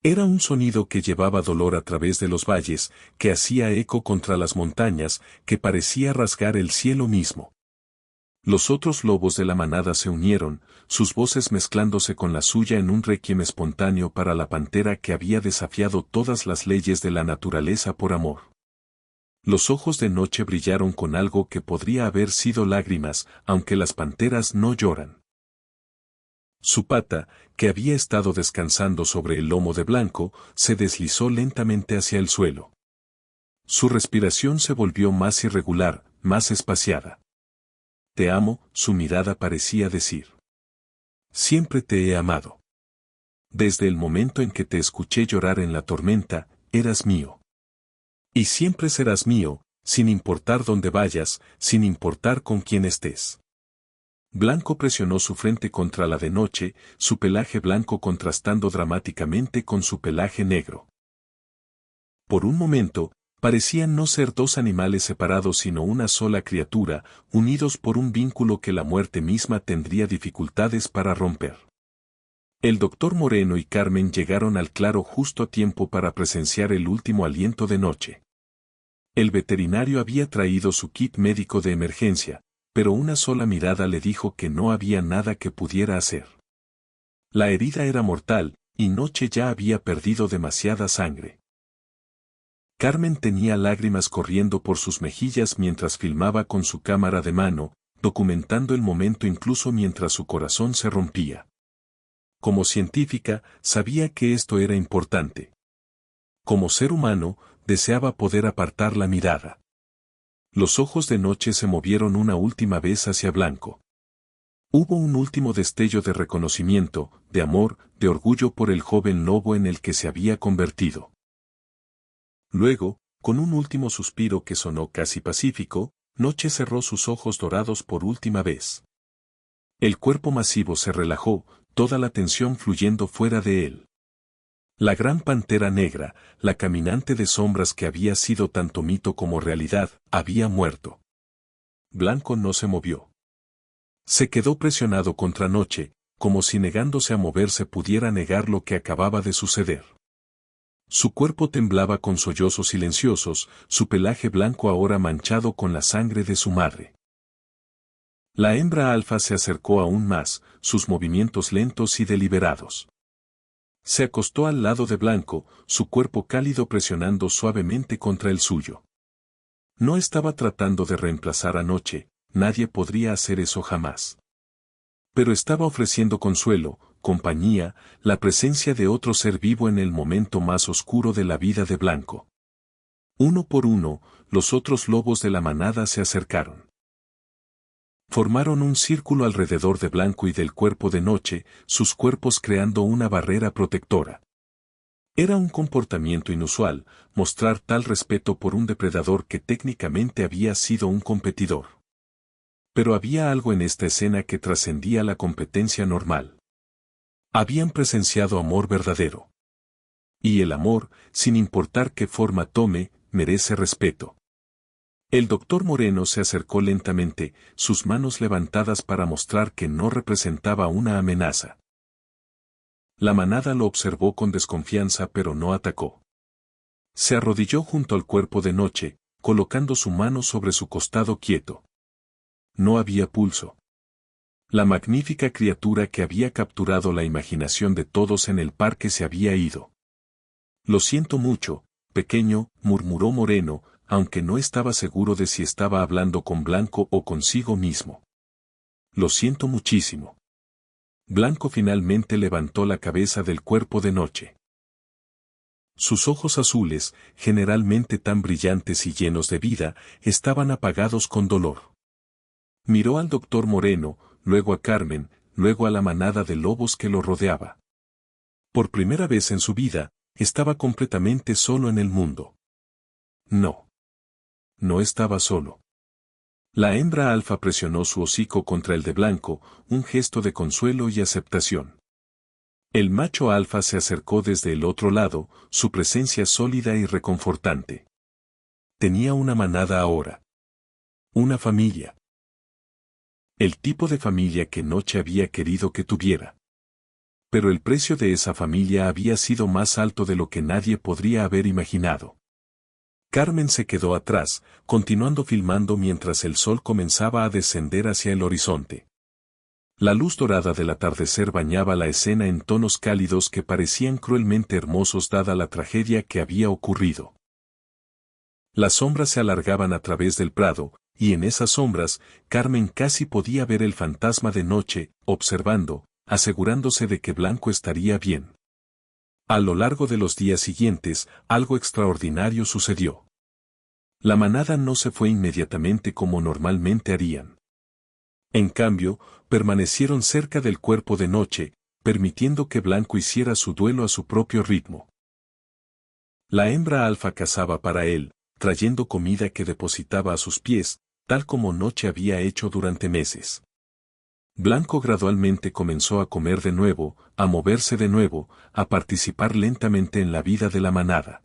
Era un sonido que llevaba dolor a través de los valles, que hacía eco contra las montañas, que parecía rasgar el cielo mismo. Los otros lobos de la manada se unieron, sus voces mezclándose con la suya en un requiem espontáneo para la pantera que había desafiado todas las leyes de la naturaleza por amor. Los ojos de Noche brillaron con algo que podría haber sido lágrimas, aunque las panteras no lloran. Su pata, que había estado descansando sobre el lomo de Blanco, se deslizó lentamente hacia el suelo. Su respiración se volvió más irregular, más espaciada. Te amo, su mirada parecía decir. Siempre te he amado. Desde el momento en que te escuché llorar en la tormenta, eras mío. Y siempre serás mío, sin importar dónde vayas, sin importar con quién estés. Blanco presionó su frente contra la de Noche, su pelaje blanco contrastando dramáticamente con su pelaje negro. Por un momento, Parecían no ser dos animales separados sino una sola criatura, unidos por un vínculo que la muerte misma tendría dificultades para romper. El doctor Moreno y Carmen llegaron al claro justo a tiempo para presenciar el último aliento de noche. El veterinario había traído su kit médico de emergencia, pero una sola mirada le dijo que no había nada que pudiera hacer. La herida era mortal, y Noche ya había perdido demasiada sangre. Carmen tenía lágrimas corriendo por sus mejillas mientras filmaba con su cámara de mano, documentando el momento incluso mientras su corazón se rompía. Como científica, sabía que esto era importante. Como ser humano, deseaba poder apartar la mirada. Los ojos de Noche se movieron una última vez hacia Blanco. Hubo un último destello de reconocimiento, de amor, de orgullo por el joven lobo en el que se había convertido. Luego, con un último suspiro que sonó casi pacífico, Noche cerró sus ojos dorados por última vez. El cuerpo masivo se relajó, toda la tensión fluyendo fuera de él. La gran pantera negra, la caminante de sombras que había sido tanto mito como realidad, había muerto. Blanco no se movió. Se quedó presionado contra Noche, como si negándose a moverse pudiera negar lo que acababa de suceder. Su cuerpo temblaba con sollozos silenciosos, su pelaje blanco ahora manchado con la sangre de su madre. La hembra alfa se acercó aún más, sus movimientos lentos y deliberados. Se acostó al lado de Blanco, su cuerpo cálido presionando suavemente contra el suyo. No estaba tratando de reemplazar a Noche, nadie podría hacer eso jamás. Pero estaba ofreciendo consuelo, compañía, la presencia de otro ser vivo en el momento más oscuro de la vida de Blanco. Uno por uno, los otros lobos de la manada se acercaron. Formaron un círculo alrededor de Blanco y del cuerpo de Noche, sus cuerpos creando una barrera protectora. Era un comportamiento inusual, mostrar tal respeto por un depredador que técnicamente había sido un competidor. Pero había algo en esta escena que trascendía la competencia normal. Habían presenciado amor verdadero. Y el amor, sin importar qué forma tome, merece respeto. El doctor Moreno se acercó lentamente, sus manos levantadas para mostrar que no representaba una amenaza. La manada lo observó con desconfianza pero no atacó. Se arrodilló junto al cuerpo de Noche, colocando su mano sobre su costado quieto. No había pulso. La magnífica criatura que había capturado la imaginación de todos en el parque se había ido. Lo siento mucho, pequeño, murmuró Moreno, aunque no estaba seguro de si estaba hablando con Blanco o consigo mismo. Lo siento muchísimo. Blanco finalmente levantó la cabeza del cuerpo de Noche. Sus ojos azules, generalmente tan brillantes y llenos de vida, estaban apagados con dolor. Miró al doctor Moreno, luego a Carmen, luego a la manada de lobos que lo rodeaba. Por primera vez en su vida, estaba completamente solo en el mundo. No. No estaba solo. La hembra alfa presionó su hocico contra el de Blanco, un gesto de consuelo y aceptación. El macho alfa se acercó desde el otro lado, su presencia sólida y reconfortante. Tenía una manada ahora. Una familia. El tipo de familia que Noche había querido que tuviera. Pero el precio de esa familia había sido más alto de lo que nadie podría haber imaginado. Carmen se quedó atrás, continuando filmando mientras el sol comenzaba a descender hacia el horizonte. La luz dorada del atardecer bañaba la escena en tonos cálidos que parecían cruelmente hermosos dada la tragedia que había ocurrido. Las sombras se alargaban a través del prado, y en esas sombras, Carmen casi podía ver el fantasma de Noche, observando, asegurándose de que Blanco estaría bien. A lo largo de los días siguientes, algo extraordinario sucedió. La manada no se fue inmediatamente como normalmente harían. En cambio, permanecieron cerca del cuerpo de Noche, permitiendo que Blanco hiciera su duelo a su propio ritmo. La hembra alfa cazaba para él, trayendo comida que depositaba a sus pies, tal como Noche había hecho durante meses. Blanco gradualmente comenzó a comer de nuevo, a moverse de nuevo, a participar lentamente en la vida de la manada.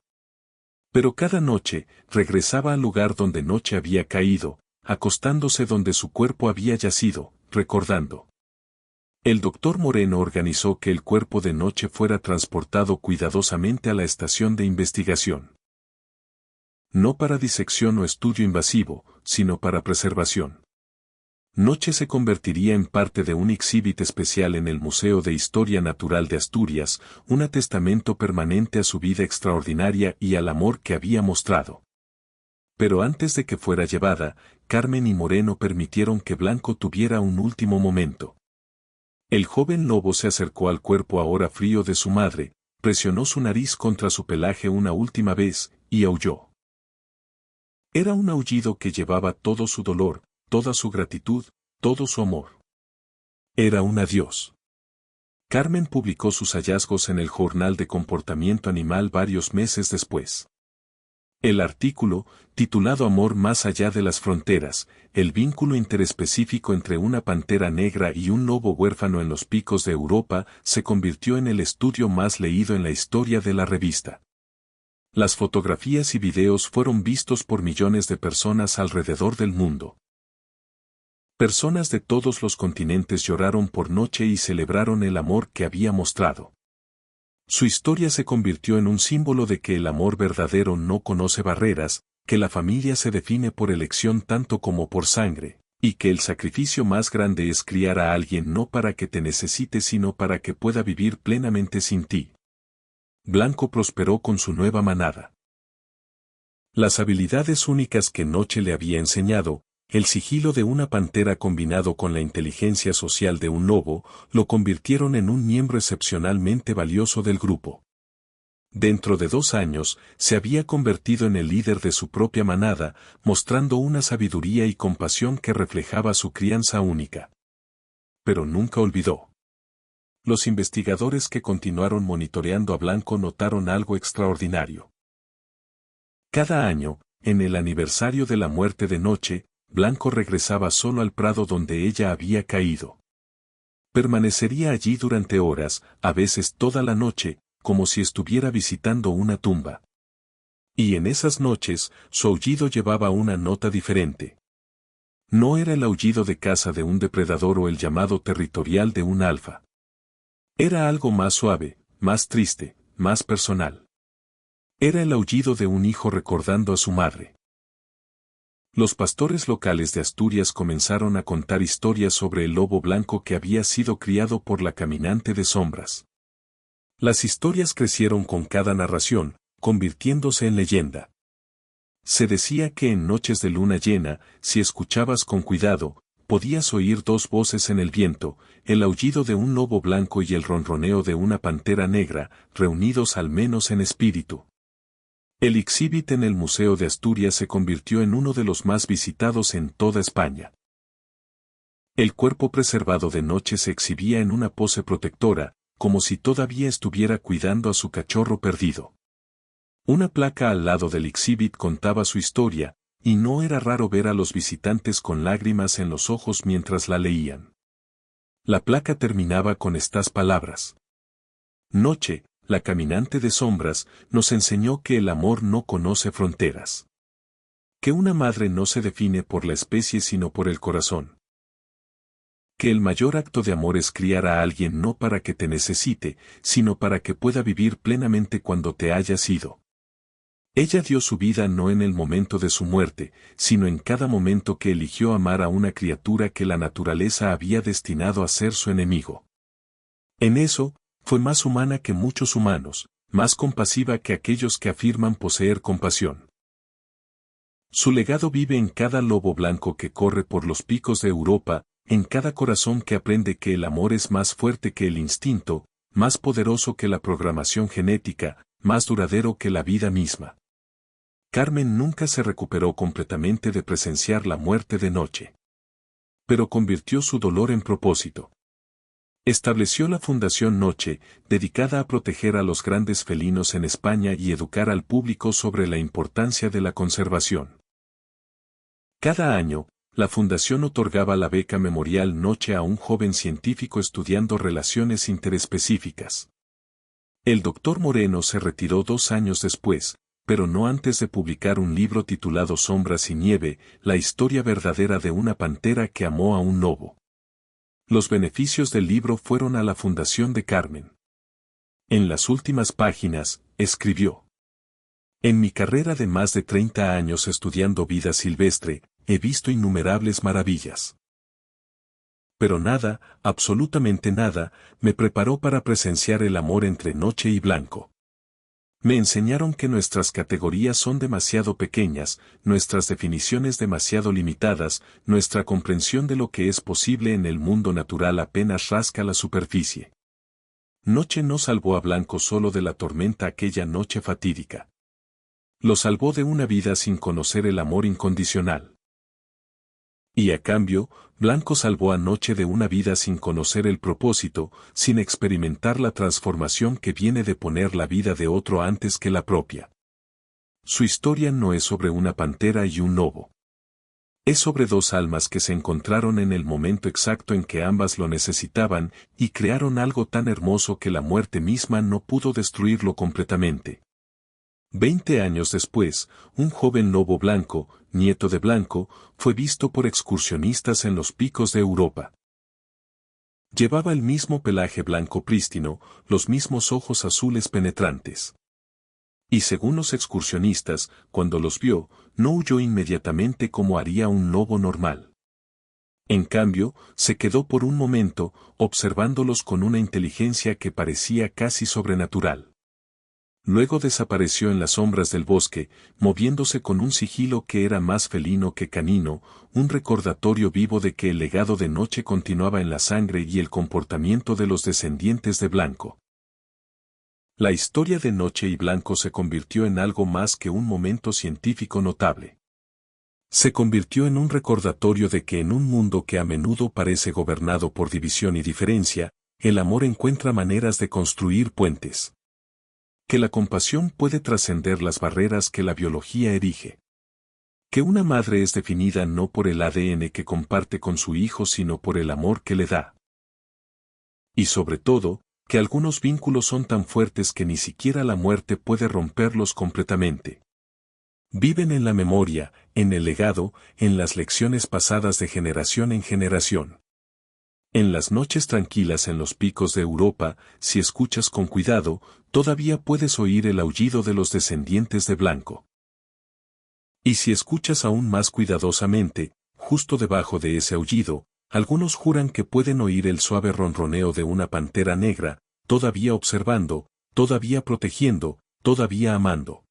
Pero cada noche, regresaba al lugar donde Noche había caído, acostándose donde su cuerpo había yacido, recordando. El doctor Moreno organizó que el cuerpo de Noche fuera transportado cuidadosamente a la estación de investigación. No para disección o estudio invasivo, sino para preservación. Noche se convertiría en parte de un exhibit especial en el Museo de Historia Natural de Asturias, un testamento permanente a su vida extraordinaria y al amor que había mostrado. Pero antes de que fuera llevada, Carmen y Moreno permitieron que Blanco tuviera un último momento. El joven lobo se acercó al cuerpo ahora frío de su madre, presionó su nariz contra su pelaje una última vez, y aulló. Era un aullido que llevaba todo su dolor, toda su gratitud, todo su amor. Era un adiós. Carmen publicó sus hallazgos en el Journal de Comportamiento Animal varios meses después. El artículo, titulado Amor más allá de las fronteras, el vínculo interespecífico entre una pantera negra y un lobo huérfano en los picos de Europa, se convirtió en el estudio más leído en la historia de la revista. Las fotografías y videos fueron vistos por millones de personas alrededor del mundo. Personas de todos los continentes lloraron por Noche y celebraron el amor que había mostrado. Su historia se convirtió en un símbolo de que el amor verdadero no conoce barreras, que la familia se define por elección tanto como por sangre, y que el sacrificio más grande es criar a alguien no para que te necesite sino para que pueda vivir plenamente sin ti. Blanco prosperó con su nueva manada. Las habilidades únicas que Noche le había enseñado, el sigilo de una pantera combinado con la inteligencia social de un lobo, lo convirtieron en un miembro excepcionalmente valioso del grupo. Dentro de 2 años, se había convertido en el líder de su propia manada, mostrando una sabiduría y compasión que reflejaba su crianza única. Pero nunca olvidó. Los investigadores que continuaron monitoreando a Blanco notaron algo extraordinario. Cada año, en el aniversario de la muerte de Noche, Blanco regresaba solo al prado donde ella había caído. Permanecería allí durante horas, a veces toda la noche, como si estuviera visitando una tumba. Y en esas noches, su aullido llevaba una nota diferente. No era el aullido de caza de un depredador o el llamado territorial de un alfa. Era algo más suave, más triste, más personal. Era el aullido de un hijo recordando a su madre. Los pastores locales de Asturias comenzaron a contar historias sobre el lobo blanco que había sido criado por la caminante de sombras. Las historias crecieron con cada narración, convirtiéndose en leyenda. Se decía que en noches de luna llena, si escuchabas con cuidado, podías oír 2 voces en el viento, el aullido de un lobo blanco y el ronroneo de una pantera negra, reunidos al menos en espíritu. El exhibit en el Museo de Asturias se convirtió en uno de los más visitados en toda España. El cuerpo preservado de Noche se exhibía en una pose protectora, como si todavía estuviera cuidando a su cachorro perdido. Una placa al lado del exhibit contaba su historia, y no era raro ver a los visitantes con lágrimas en los ojos mientras la leían. La placa terminaba con estas palabras. Noche, la caminante de sombras, nos enseñó que el amor no conoce fronteras. Que una madre no se define por la especie sino por el corazón. Que el mayor acto de amor es criar a alguien no para que te necesite, sino para que pueda vivir plenamente cuando te hayas ido. Ella dio su vida no en el momento de su muerte, sino en cada momento que eligió amar a una criatura que la naturaleza había destinado a ser su enemigo. En eso, fue más humana que muchos humanos, más compasiva que aquellos que afirman poseer compasión. Su legado vive en cada lobo blanco que corre por los picos de Europa, en cada corazón que aprende que el amor es más fuerte que el instinto, más poderoso que la programación genética, más duradero que la vida misma. Carmen nunca se recuperó completamente de presenciar la muerte de Noche. Pero convirtió su dolor en propósito. Estableció la Fundación Noche, dedicada a proteger a los grandes felinos en España y educar al público sobre la importancia de la conservación. Cada año, la Fundación otorgaba la beca Memorial Noche a un joven científico estudiando relaciones interespecíficas. El doctor Moreno se retiró 2 años después, pero no antes de publicar un libro titulado Sombras y Nieve, la historia verdadera de una pantera que amó a un lobo. Los beneficios del libro fueron a la Fundación de Carmen. En las últimas páginas, escribió: en mi carrera de más de 30 años estudiando vida silvestre, he visto innumerables maravillas. Pero nada, absolutamente nada, me preparó para presenciar el amor entre noche y blanco. Me enseñaron que nuestras categorías son demasiado pequeñas, nuestras definiciones demasiado limitadas, nuestra comprensión de lo que es posible en el mundo natural apenas rasca la superficie. Noche no salvó a Blanco solo de la tormenta aquella noche fatídica. Lo salvó de una vida sin conocer el amor incondicional. Y a cambio, Blanco salvó a Noche de una vida sin conocer el propósito, sin experimentar la transformación que viene de poner la vida de otro antes que la propia. Su historia no es sobre una pantera y un lobo. Es sobre dos almas que se encontraron en el momento exacto en que ambas lo necesitaban y crearon algo tan hermoso que la muerte misma no pudo destruirlo completamente. 20 años después, un joven lobo blanco, nieto de Blanco, fue visto por excursionistas en los picos de Europa. Llevaba el mismo pelaje blanco prístino, los mismos ojos azules penetrantes. Y según los excursionistas, cuando los vio, no huyó inmediatamente como haría un lobo normal. En cambio, se quedó por un momento, observándolos con una inteligencia que parecía casi sobrenatural. Luego desapareció en las sombras del bosque, moviéndose con un sigilo que era más felino que canino, un recordatorio vivo de que el legado de Noche continuaba en la sangre y el comportamiento de los descendientes de Blanco. La historia de Noche y Blanco se convirtió en algo más que un momento científico notable. Se convirtió en un recordatorio de que en un mundo que a menudo parece gobernado por división y diferencia, el amor encuentra maneras de construir puentes. Que la compasión puede trascender las barreras que la biología erige. Que una madre es definida no por el ADN que comparte con su hijo sino por el amor que le da. Y sobre todo, que algunos vínculos son tan fuertes que ni siquiera la muerte puede romperlos completamente. Viven en la memoria, en el legado, en las lecciones pasadas de generación en generación. En las noches tranquilas en los picos de Europa, si escuchas con cuidado, todavía puedes oír el aullido de los descendientes de Blanco. Y si escuchas aún más cuidadosamente, justo debajo de ese aullido, algunos juran que pueden oír el suave ronroneo de una pantera negra, todavía observando, todavía protegiendo, todavía amando.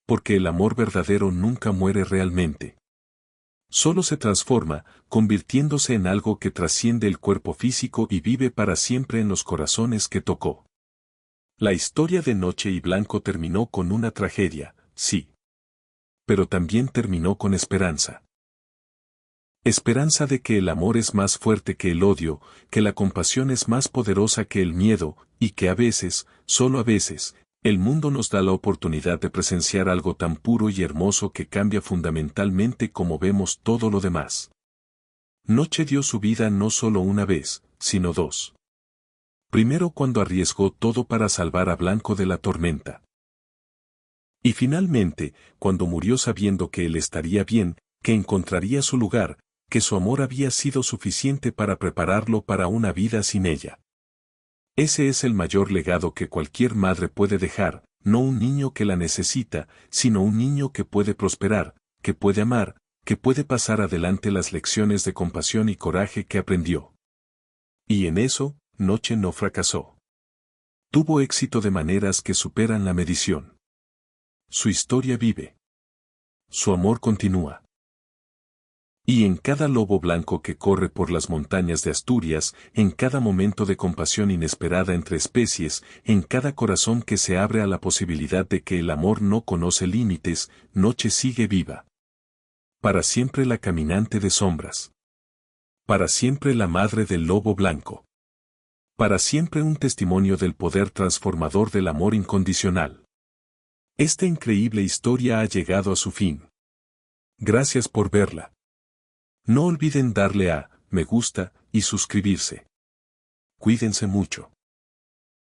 Porque el amor verdadero nunca muere realmente. Solo se transforma, convirtiéndose en algo que trasciende el cuerpo físico y vive para siempre en los corazones que tocó. La historia de Noche y Blanco terminó con una tragedia, sí. Pero también terminó con esperanza. Esperanza de que el amor es más fuerte que el odio, que la compasión es más poderosa que el miedo, y que a veces, solo a veces, el mundo nos da la oportunidad de presenciar algo tan puro y hermoso que cambia fundamentalmente cómo vemos todo lo demás. Noche dio su vida no solo una vez, sino dos. Primero cuando arriesgó todo para salvar a Blanco de la tormenta. Y finalmente, cuando murió sabiendo que él estaría bien, que encontraría su lugar, que su amor había sido suficiente para prepararlo para una vida sin ella. Ese es el mayor legado que cualquier madre puede dejar, no un niño que la necesita, sino un niño que puede prosperar, que puede amar, que puede pasar adelante las lecciones de compasión y coraje que aprendió. Y en eso, Noche no fracasó. Tuvo éxito de maneras que superan la medición. Su historia vive. Su amor continúa. Y en cada lobo blanco que corre por las montañas de Asturias, en cada momento de compasión inesperada entre especies, en cada corazón que se abre a la posibilidad de que el amor no conoce límites, Noche sigue viva. Para siempre la caminante de sombras. Para siempre la madre del lobo blanco. Para siempre un testimonio del poder transformador del amor incondicional. Esta increíble historia ha llegado a su fin. Gracias por verla. No olviden darle a me gusta y suscribirse. Cuídense mucho.